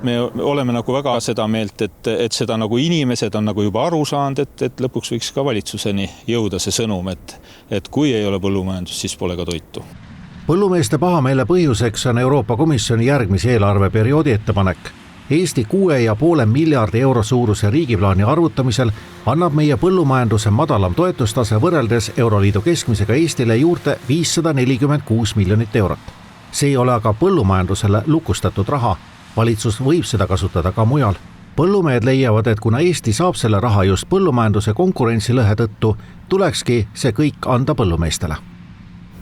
Me oleme nagu väga seda meelt, et seda nagu inimesed on nagu juba aru saanud, et lõpuks võiks ka valitsuseni jõuda see sõnum, et kui ei ole põllumajandus, siis pole ka toitu. Põllumeeste pahameele põhjuseks on Euroopa Komisjoni järgmise eelarveperioodi ettepanek. Eesti 6,5 miljardi euro suuruse riigiplaani arvutamisel annab meie põllumajanduse madalam toetustase võrreldes Euroliidu keskmisega Eestile juurde 546 miljonit eurot. See ei ole aga põllumajandusele lukustatud raha. Valitsus võib seda kasutada ka mujal. Põllumehed leiavad, et kuna Eesti saab selle raha just põllumajanduse konkurentsilõhe tõttu, tulekski see kõik anda põllumeestele.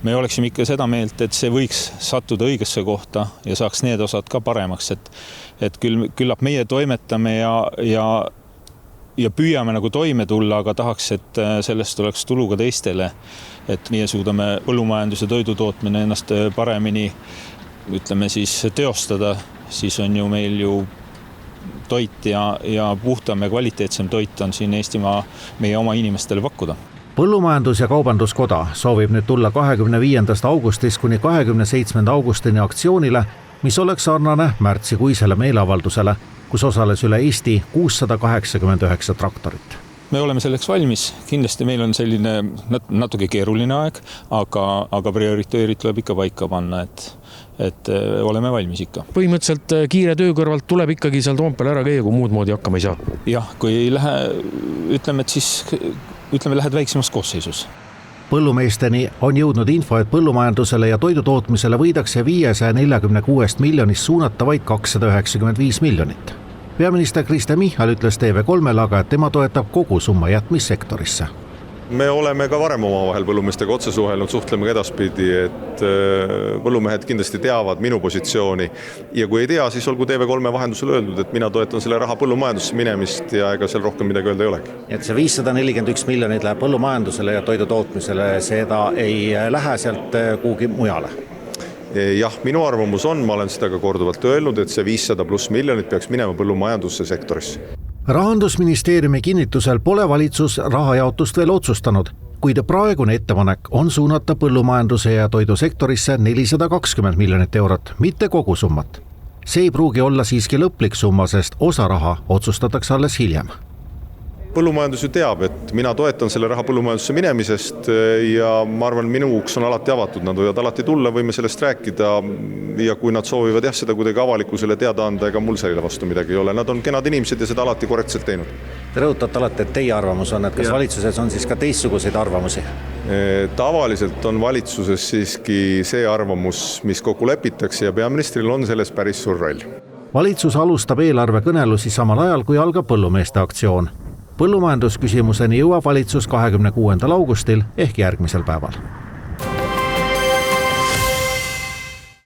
Me oleksime ikka seda meelt, et see võiks sattuda õigesse kohta ja saaks need osad ka paremaks, et küllap meie toimetame ja püüame nagu toime tulla, aga tahaks, et sellest oleks tulu ka teistele, et meie suudame põllumajanduse toidutootmine ennast paremini teostada, siis on ju meil ju toit ja puhtam ja kvaliteetsem toit on siin Eestimaa meie oma inimestele pakkuda. Põllumajandus- ja Kaubanduskoda soovib nüüd tulla 25. augustist kuni 27. augustini aktsioonile, mis oleks sarnane märtsikuisele meeleavaldusele, kus osales üle Eesti 689 traktorit. Me oleme selleks valmis. Kindlasti meil on selline natuke keeruline aeg, aga prioriteerid tuleb ikka paika panna, et oleme valmis ikka. Põhimõtteliselt kiire töö kõrvalt tuleb ikkagi seal Toompeal ära käia, kui muud moodi hakkama ei saa. Jah, kui ei lähe, lähed väiksemas koosseisus. Põllumeesteni on jõudnud info, et põllumajandusele ja toidutootmisele võidakse 546 miljonist suunata vaid 295 miljonit. Peaminister Kristen Michal ütles TV3-le aga, et tema toetab kogu summa jätmist sektorisse. Me oleme ka varem omavahel põllumeestega otse suhelnud, suhtleme ka edaspidi, et põllumehed kindlasti teavad minu positsiooni ja kui ei tea, siis olgu TV3 vahendusel öeldud, et mina toetan selle raha põllumajandusse minemist ja ega seal rohkem midagi öelda ei olegi. Et see 541 miljonit läheb põllumajandusele ja toidutootmisele, seda ei lähe sealt kuhugi mujale? Jah, minu arvamus on, ma olen seda ka korduvalt öelnud, et see 500+ miljonit peaks minema põllumajandusse sektorisse. Rahandusministeeriumi kinnitusel pole valitsus rahajaotust veel otsustanud, kuid praegune ettepanek on suunata põllumajanduse ja toidusektorisse 420 miljonit eurot, mitte kogu summat. See ei pruugi olla siiski lõplik summa, sest osa raha otsustatakse alles hiljem. Põllumajandus ju teab, et mina toetan selle raha põllumajandusse minemisest ja ma arvan, minu uks on alati avatud, nad võivad alati tulla, võime sellest rääkida ja kui nad soovivad seda kuidagi avalikkusele teada anda, ega mul selle vastu midagi ei ole. Nad on kenad inimesed ja seda alati korrektselt teinud. Te rõhutate alati, et teie arvamus on, et kas valitsuses on siis ka teistsuguseid arvamusi? Tavaliselt on valitsuses siiski see arvamus, mis kokku lepitakse ja peaministril on selles päris suur roll. Valitsus alustab eelarve kõnelusi samal ajal, kui algab põllumeeste aktsioon. Põllumajandusküsimuseni jõuab valitsus 26. augustil ehk järgmisel päeval.